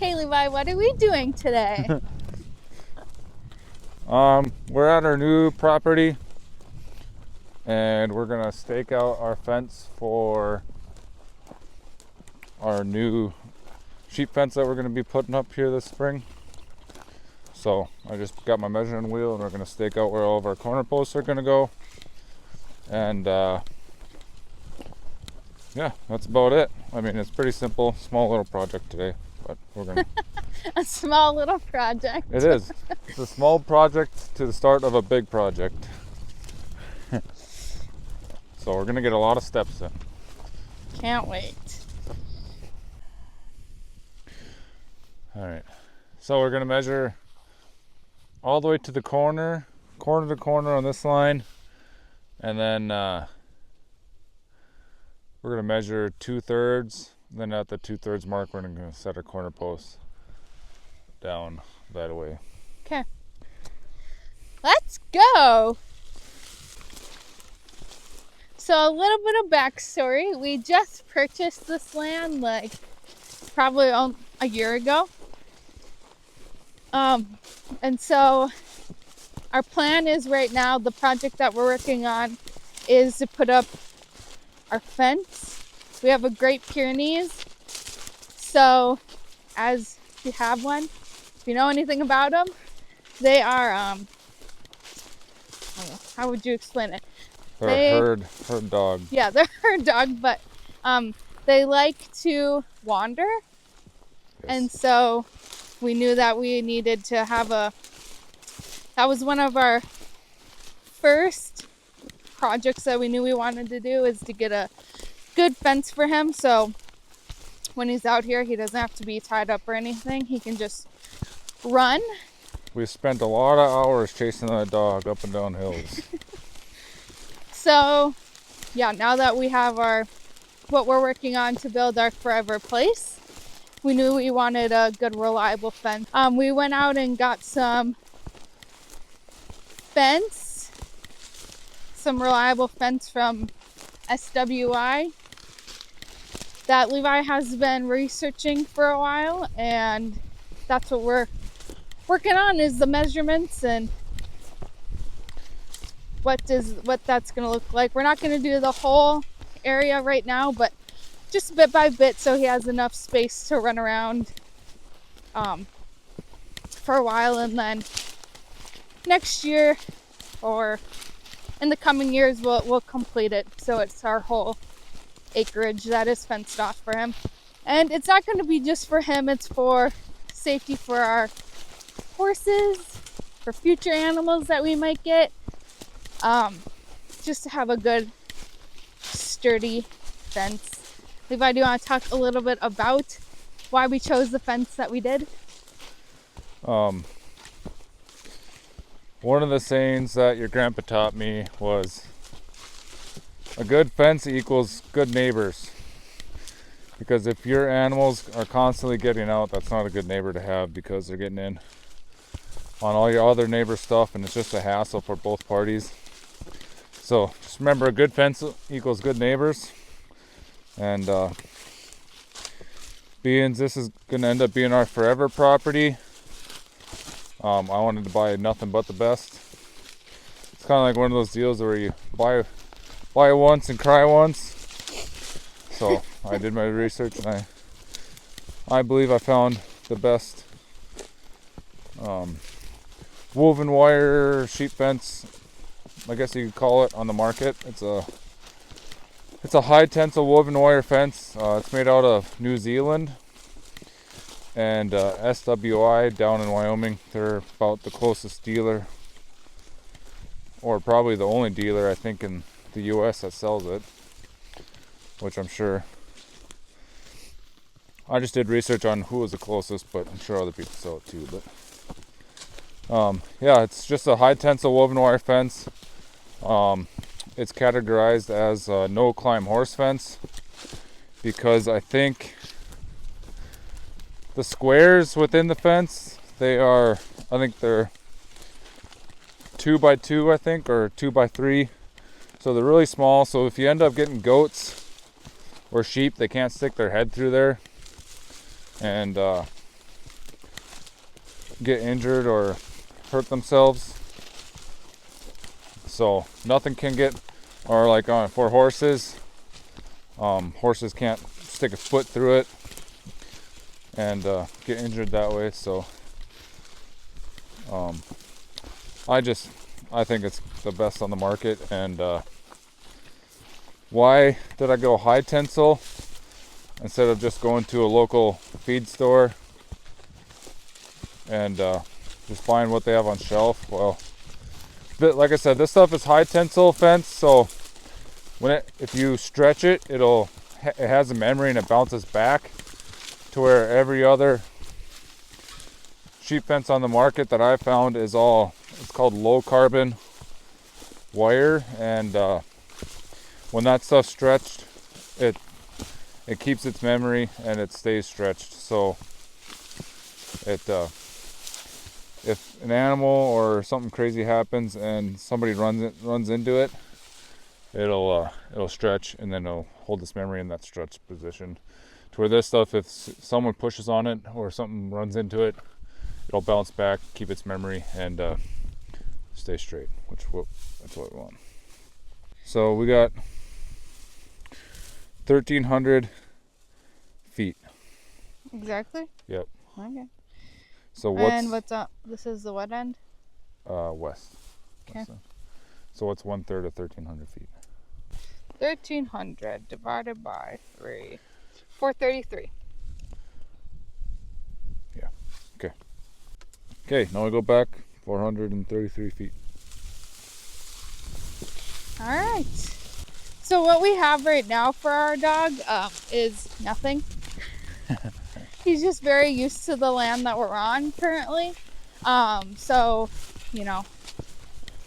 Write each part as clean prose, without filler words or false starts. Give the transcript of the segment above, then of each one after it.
Okay, Levi, what are we doing today? We're at our new property and we're gonna stake out our fence for our new sheep fence that we're gonna be putting up here this spring. So I just got my measuring wheel and we're gonna stake out where all of our corner posts are gonna go. And yeah, that's about it. I mean, it's pretty simple, small little project today, but we're gonna A small little project. It is. It's a small project to the start of a big project. So we're gonna get a lot of steps in. Can't wait. Alright. So we're gonna measure all the way to the corner to corner on this line. And then we're gonna measure 2/3. Then at the 2/3 mark, we're gonna set our corner posts down that way. Okay. Let's go. So a little bit of backstory. We just purchased this land like probably a year ago. And so our plan is right now, the project that we're working on is to put up our fence. We have a Great Pyrenees. So as you have one, if you know anything about them, they are, I don't know, how would you explain it? They're a herd dog. Yeah, they're a herd dog, but they like to wander. Yes. And so we knew that we needed to have that was one of our first projects that we knew we wanted to do, is to get a good fence for him. So when he's out here, he doesn't have to be tied up or anything. He can just run. We spent a lot of hours chasing that dog up and down hills. So yeah, now that we have what we're working on to build our forever place, we knew we wanted a good, reliable fence. We went out and got some reliable fence from SWI that Levi has been researching for a while, and that's what we're working on, is the measurements and what that's going to look like. We're not going to do the whole area right now, but just bit by bit, so he has enough space to run around for a while, and then next year or in the coming years we'll complete it, so it's our whole acreage that is fenced off for him. And it's not going to be just for him, it's for safety for our horses, for future animals that we might get, just to have a good sturdy fence. Levi, do you want to talk a little bit about why we chose the fence that we did? One of the sayings that your grandpa taught me was, a good fence equals good neighbors. Because if your animals are constantly getting out, that's not a good neighbor to have, because they're getting in on all your other neighbor stuff, and it's just a hassle for both parties. So just remember, a good fence equals good neighbors. And being this is going to end up being our forever property, I wanted to buy nothing but the best. It's kind of like one of those deals where you buy once and cry once. So I did my research, and I believe I found the best woven wire sheep fence, I guess you could call it, on the market. It's a high tensile woven wire fence. It's made out of New Zealand, and SWI down in Wyoming, they're about the closest dealer, or probably the only dealer I think in the US that sells it, which I'm sure. I just did research on who was the closest, but I'm sure other people sell it too. But yeah, it's just a high tensile woven wire fence. It's categorized as a no climb horse fence, because I think the squares within the fence, I think they're 2x2, I think, or 2x3. So they're really small. So if you end up getting goats or sheep, they can't stick their head through there. And get injured or hurt themselves. So nothing can get, or like for horses, horses can't stick a foot through it and get injured that way. So I think it's the best on the market. And why did I go high tensile instead of just going to a local feed store and just buying what they have on shelf? Well, like I said, this stuff is high tensile fence, so if you stretch it, it has a memory and it bounces back, to where every other sheep fence on the market that I found it's called low carbon wire, and when that stuff's stretched, it keeps its memory and it stays stretched. So if an animal or something crazy happens and somebody runs into it, it'll stretch, and then it'll hold its memory in that stretched position. To where this stuff, if someone pushes on it or something runs into it, it'll bounce back, keep its memory, and stay straight. That's what we want. So we got 1,300 feet. Exactly? Yep. Okay. So what's up? This is the what end? West. Okay. So what's 1/3 of 1,300 feet? 1,300 divided by 3. 433. Yeah. Okay. Okay, now we go back 433 feet. All right. So what we have right now for our dog is nothing. He's just very used to the land that we're on currently. So,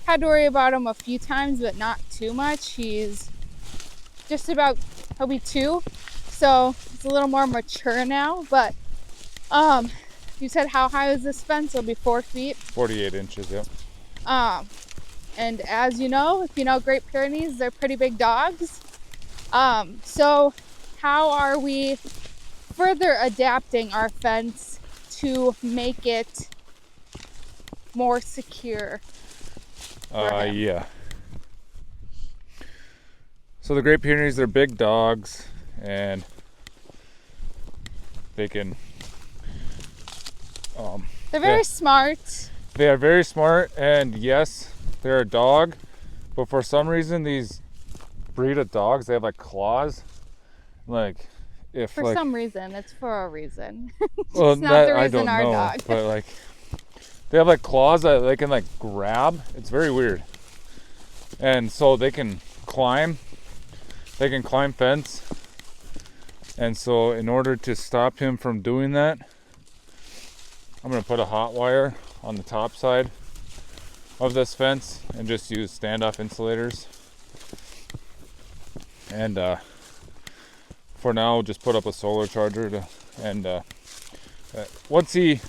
had to worry about him a few times, but not too much. He'll be 2. So it's a little more mature now, but you said how high is this fence? It'll be 4 feet. 48 inches, yep. And as you know, if you know Great Pyrenees, they're pretty big dogs. So how are we further adapting our fence to make it more secure for him? Yeah. So the Great Pyrenees, they're big dogs, and they can They're very smart. They are very smart, and yes, they're a dog, but for some reason these breed of dogs, they have like claws. Some reason, it's for a reason. Well, it's not the reason I don't our know, dog. but they have like claws that they can grab. It's very weird. And so they can climb fence. And so in order to stop him from doing that, I'm going to put a hot wire on the top side of this fence and just use standoff insulators. And for now, just put up a solar charger once he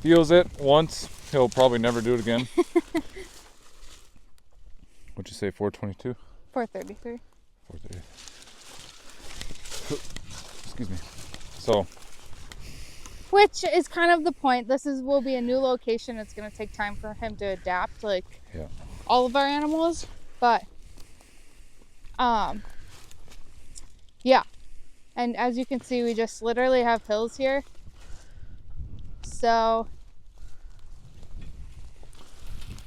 feels it once, he'll probably never do it again. What'd you say, 422? 433. 433. Excuse me. So, which is kind of the point. Will be a new location. It's going to take time for him to adapt, all of our animals. But, yeah. And as you can see, we just literally have hills here. So,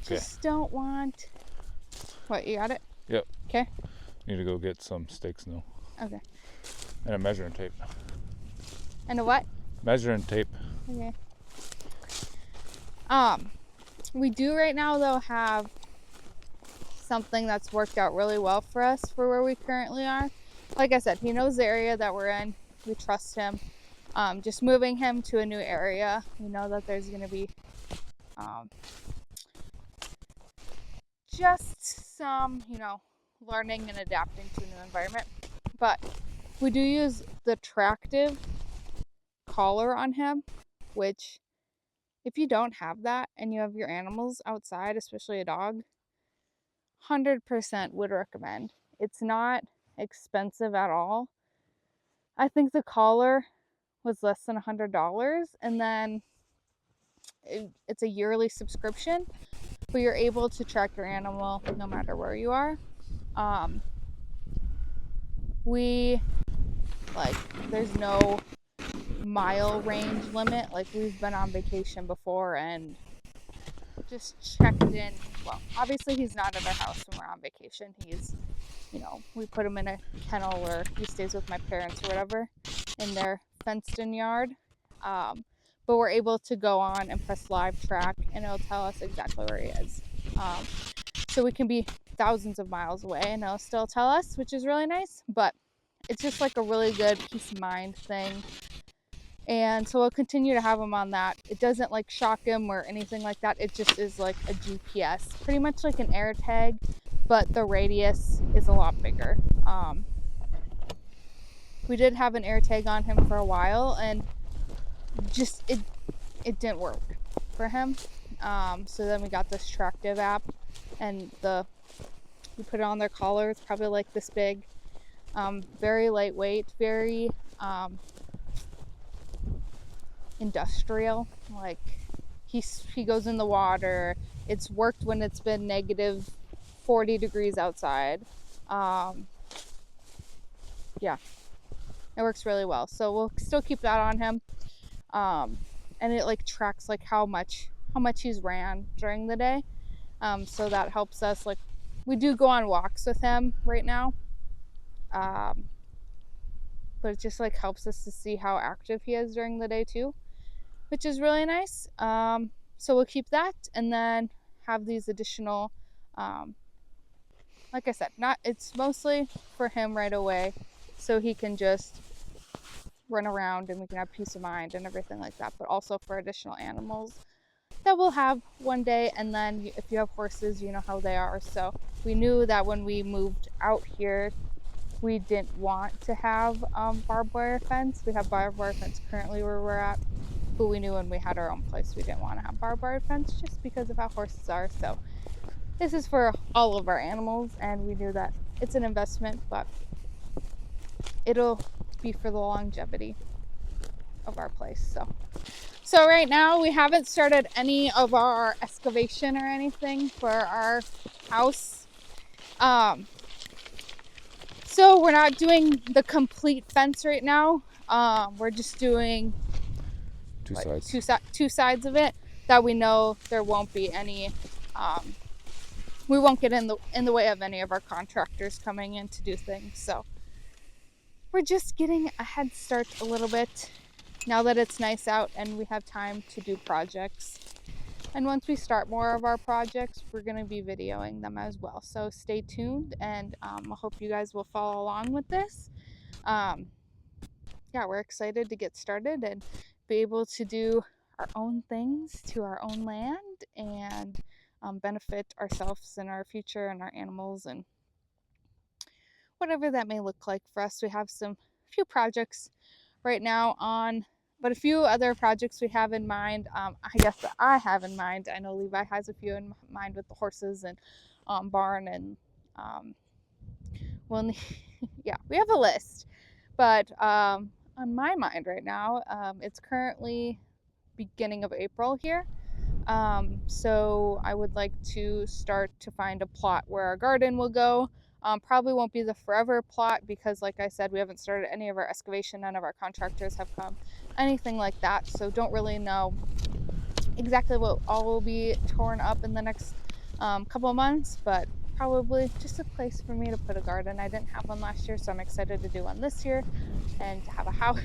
just don't want... What, you got it? Yep. Okay. Need to go get some stakes now. Okay. And a measuring tape. And a what? Measuring tape. Okay. We do right now though have something that's worked out really well for us for where we currently are. Like I said, he knows the area that we're in. We trust him. Just moving him to a new area, we know that there's going to be just some, learning and adapting to a new environment. But we do use the tractive collar on him, which if you don't have that and you have your animals outside, especially a dog, 100% would recommend. It's not expensive at all. I think the collar was less than $100, and then it's a yearly subscription, but you're able to track your animal no matter where you are. We there's no mile range limit. Like, we've been on vacation before and just checked in. Well, obviously he's not at our house when we're on vacation. He's, we put him in a kennel, or he stays with my parents or whatever in their fenced in yard. But we're able to go on and press live track, and it'll tell us exactly where he is. So we can be thousands of miles away and it'll still tell us, which is really nice. But it's just like a really good peace of mind thing. And so we'll continue to have him on that. It doesn't like shock him or anything like that. It just is like a GPS, pretty much like an air tag, but the radius is a lot bigger. We did have an air tag on him for a while, and just it didn't work for him. So then we got this Tractive app, and we put it on their collar. It's probably like this big, very lightweight, very industrial. Like, he goes in the water. It's worked when it's been negative 40 degrees outside. Yeah, it works really well. So we'll still keep that on him. And it like tracks like how much he's ran during the day. So that helps us. Like, we do go on walks with him right now. But it just like helps us to see how active he is during the day too, which is really nice. So we'll keep that, and then have these additional, like I said, it's mostly for him right away, so he can just run around and we can have peace of mind and everything like that, but also for additional animals that we'll have one day. And then if you have horses, you know how they are. So we knew that when we moved out here, we didn't want to have barbed wire fence. We have barbed wire fence currently where we're at, but we knew when we had our own place we didn't want to have barbed wire fence just because of how horses are. So this is for all of our animals, and we knew that it's an investment, but it'll be for the longevity of our place. So right now we haven't started any of our excavation or anything for our house. So we're not doing the complete fence right now. We're just doing two sides of it, that we know there won't be any, we won't get in the way of any of our contractors coming in to do things. So we're just getting a head start a little bit now that it's nice out and we have time to do projects. And once we start more of our projects, we're going to be videoing them as well. So stay tuned, and I hope you guys will follow along with this. Yeah, we're excited to get started and be able to do our own things to our own land, and benefit ourselves and our future and our animals and whatever that may look like for us. We have a few projects right now on, but a few other projects we have in mind. I guess that I have in mind. I know Levi has a few in mind with the horses and barn, and yeah, we have a list. But on my mind right now, it's currently beginning of April here. So I would like to start to find a plot where our garden will go. Probably won't be the forever plot because, like I said, we haven't started any of our excavation. None of our contractors have come, anything like that. So don't really know exactly what all will be torn up in the next couple of months, but probably just a place for me to put a garden. I didn't have one last year, so I'm excited to do one this year and to have a house,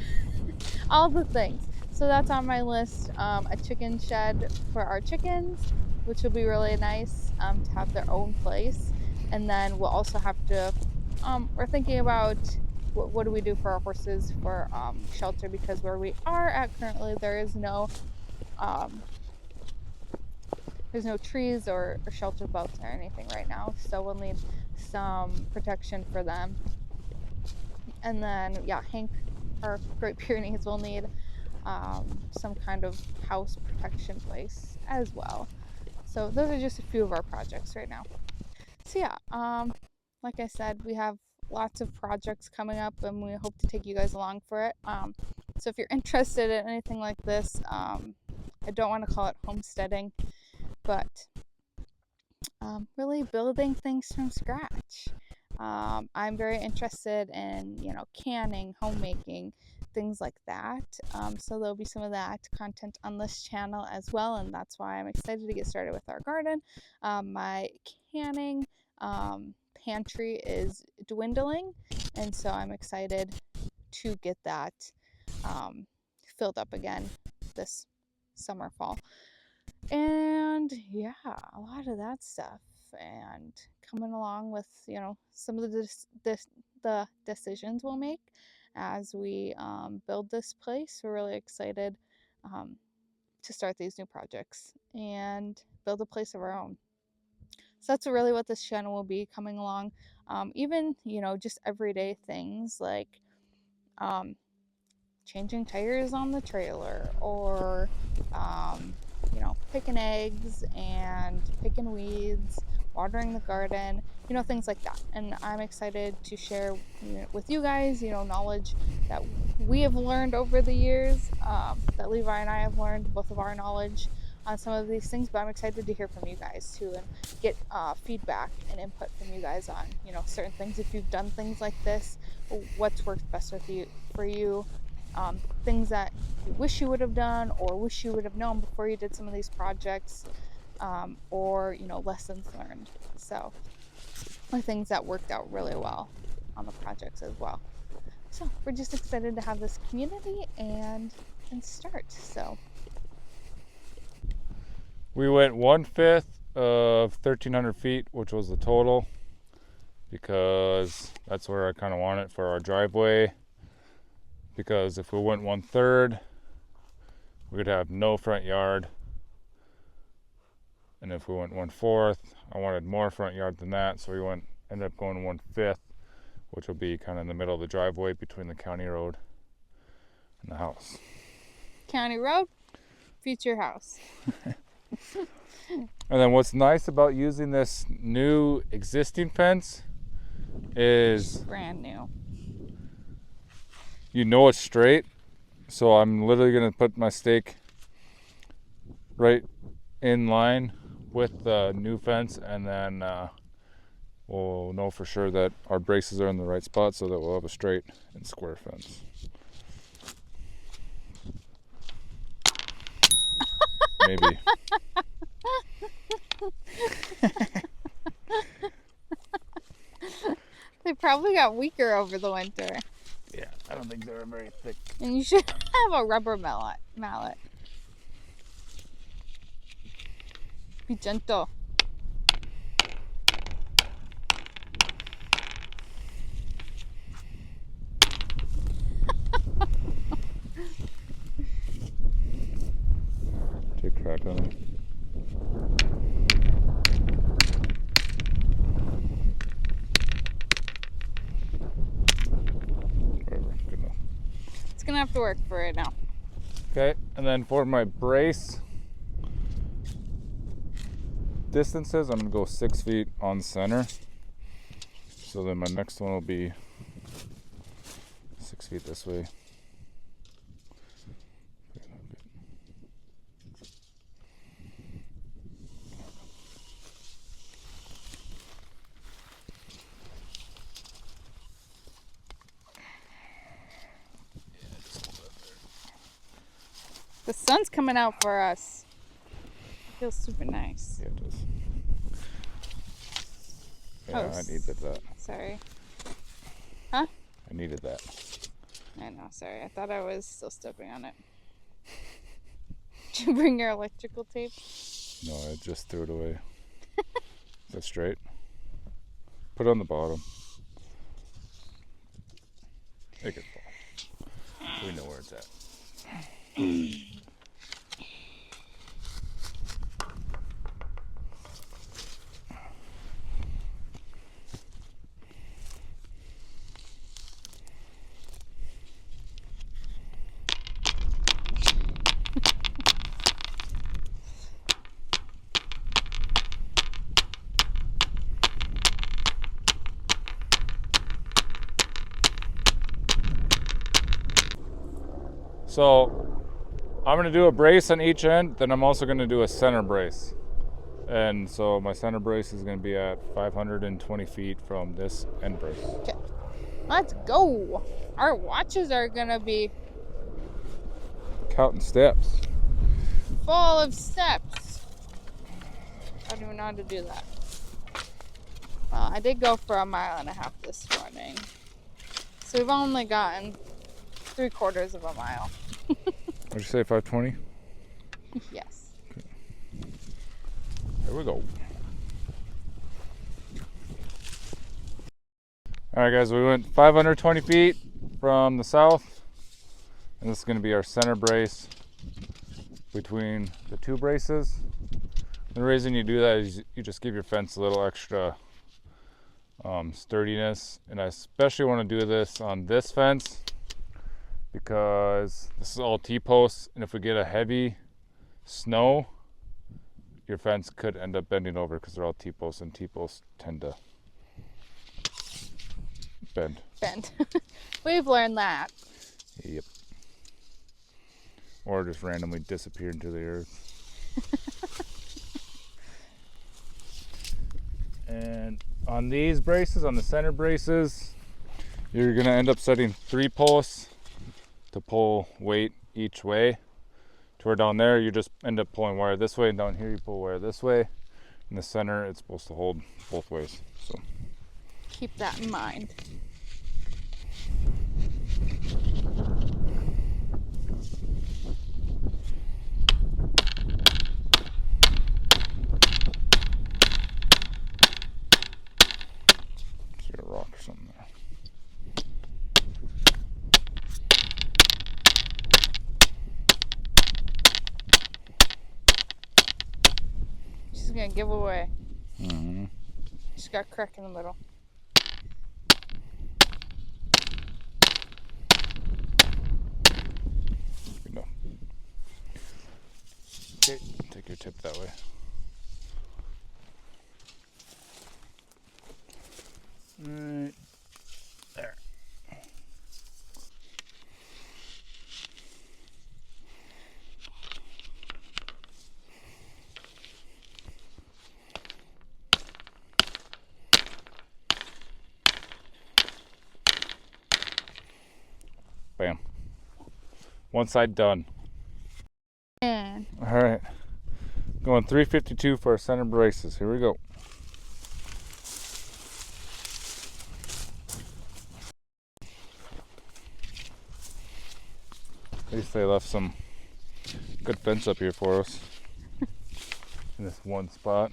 all the things. So that's on my list. A chicken shed for our chickens, which will be really nice to have their own place. And then we'll also have to, we're thinking about what do we do for our horses for shelter, because where we are at currently, there's no trees or shelter belts or anything right now. So we'll need some protection for them. And then, yeah, Hank, our Great Pyrenees, will need some kind of house protection place as well. So those are just a few of our projects right now. So yeah, like I said, we have lots of projects coming up, and we hope to take you guys along for it. So if you're interested in anything like this, I don't want to call it homesteading, but really building things from scratch. I'm very interested in, canning, homemaking, things like that. So there'll be some of that content on this channel as well, and that's why I'm excited to get started with our garden. My canning pantry is dwindling, and so I'm excited to get that filled up again this summer, fall. And yeah, a lot of that stuff, and coming along with some of the decisions we'll make as we build this place. We're really excited to start these new projects and build a place of our own. So that's really what this channel will be, coming along. Even just everyday things like changing tires on the trailer, or picking eggs and picking weeds, watering the garden, things like that. And I'm excited to share with you guys, knowledge that we have learned over the years, that Levi and I have learned, both of our knowledge on some of these things. But I'm excited to hear from you guys too, and get feedback and input from you guys on certain things. If you've done things like this, what's worked best for you, things that you wish you would have done or wish you would have known before you did some of these projects, or lessons learned. So, or things that worked out really well on the projects as well. So we're just excited to have this community and start. So We went 1/5 of 1,300 feet, which was the total, because that's where I kind of want it for our driveway. Because if we went 1/3, we could have no front yard. And if we went 1/4, I wanted more front yard than that. So we ended up going 1/5, which will be kind of in the middle of the driveway between the county road and the house. County road, future house. And then what's nice about using this new existing fence is brand new. It's straight. So I'm literally going to put my stake right in line with the new fence, and then we'll know for sure that our braces are in the right spot, so that we'll have a straight and square fence. Maybe. They probably got weaker over the winter. Yeah, I don't think they're very thick. And you should have a rubber mallet. Be gentle. Take a crack on it. Whatever, good enough. It's gonna have to work for it now. Okay, and then for my brace distances, I'm gonna go 6 feet on center. So then my next one will be 6 feet this way. The sun's coming out for us. It feels super nice. Yeah, it does. Yeah, I needed that. Sorry. Huh? I needed that. I know, sorry. I thought I was still stepping on it. Did you bring your electrical tape? No, I just threw it away. Is that straight? Put it on the bottom. It could fall. We know where it's at. So I'm going to do a brace on each end, then I'm also going to do a center brace. And so my center brace is going to be at 520 feet from this end brace. Okay, let's go. Our watches are going to be Counting steps. full of steps. I don't even know how to do that. Well, I did go for 1.5 miles this morning. So we've only gotten 3/4 of a mile. What'd you say, 520? Yes. Okay. There we go. All right, guys, we went 520 feet from the south, and this is going to be our center brace between the two braces. The reason you do that is you just give your fence a little extra sturdiness, and I especially want to do this on this fence because this is all T-posts, and if we get a heavy snow, your fence could end up bending over because they're all T-posts, and T-posts tend to bend. We've learned that. Yep. Or just randomly disappear into the earth. And on these braces, on the center braces, you're going to end up setting 3 posts to pull weight each way. To where down there, you just end up pulling wire this way, and down here you pull wire this way. In the center, it's supposed to hold both ways. So Keep that in mind. see a rock or something there. She's gonna give away. Mm-hmm. She's got a crack in the middle. Good enough. Okay, take your tip that way. Right there. Bam. One side done. And All right. Going 352 for our center braces. Here we go. At least they left some good fence up here for us in this one spot.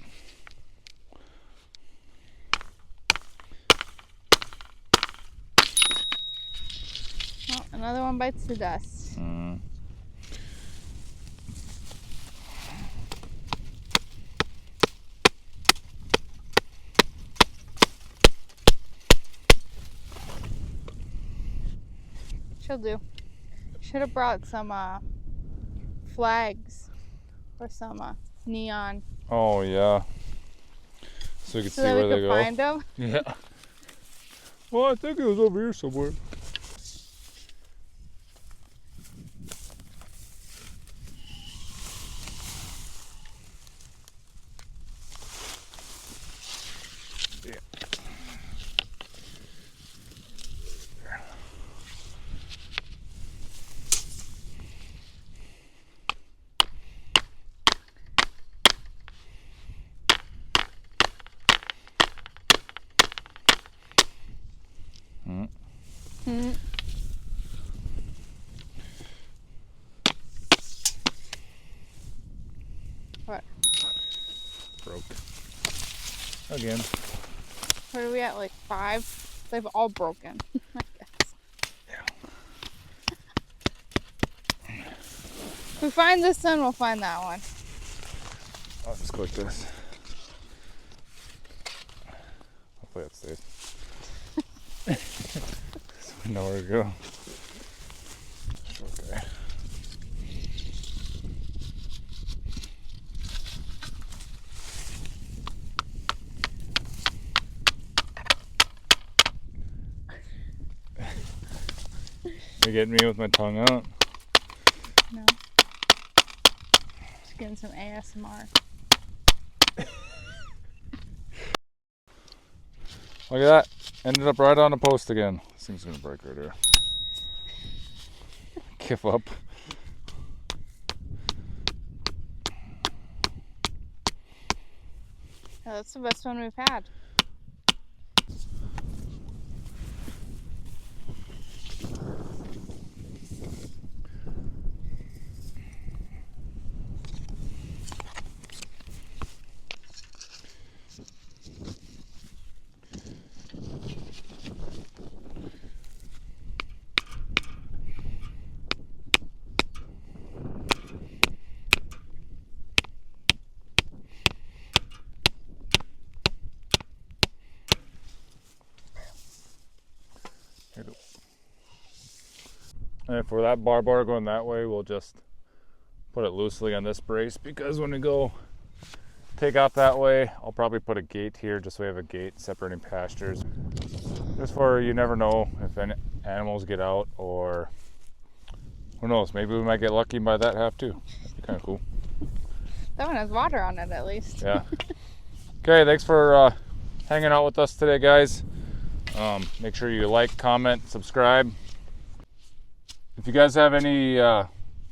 oh, another one bites the dust. She'll do. Should have brought some flags or some neon Oh yeah. So we could so see that where we they could go. find them. Yeah. Well, I think it was over here somewhere. Yeah. Mm. What? Broke. Again. What are we at? Like 5? They've all broken. I guess. If we find this one, we'll find that one. I'll just go like this. Hopefully that stays. So we know where to go. Okay. You getting me with my tongue out? No. getting some ASMR. Look at that. Ended up right on the post again. This thing's gonna break right here. Give up. Oh, that's the best one we've had. And for that bar going that way, we'll just put it loosely on this brace, because when we go take off that way, I'll probably put a gate here just so we have a gate separating pastures. Just for, you never know if any animals get out, or who knows, maybe we might get lucky by that half too. That'd be kind of cool. That one has water on it at least. Yeah. Okay, thanks for hanging out with us today, guys. Make sure you like, comment, subscribe. If you guys have any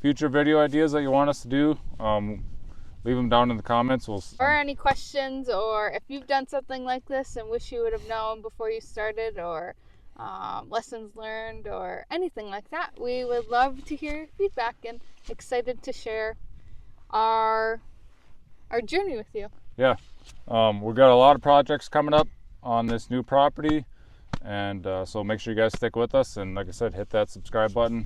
future video ideas that you want us to do, leave them down in the comments. Or any questions, or if you've done something like this and wish you would have known before you started, or lessons learned, or anything like that. We would love to hear feedback, and excited to share our journey with you. Yeah, we've got a lot of projects coming up on this new property, and so make sure you guys stick with us, and like I said, hit that subscribe button.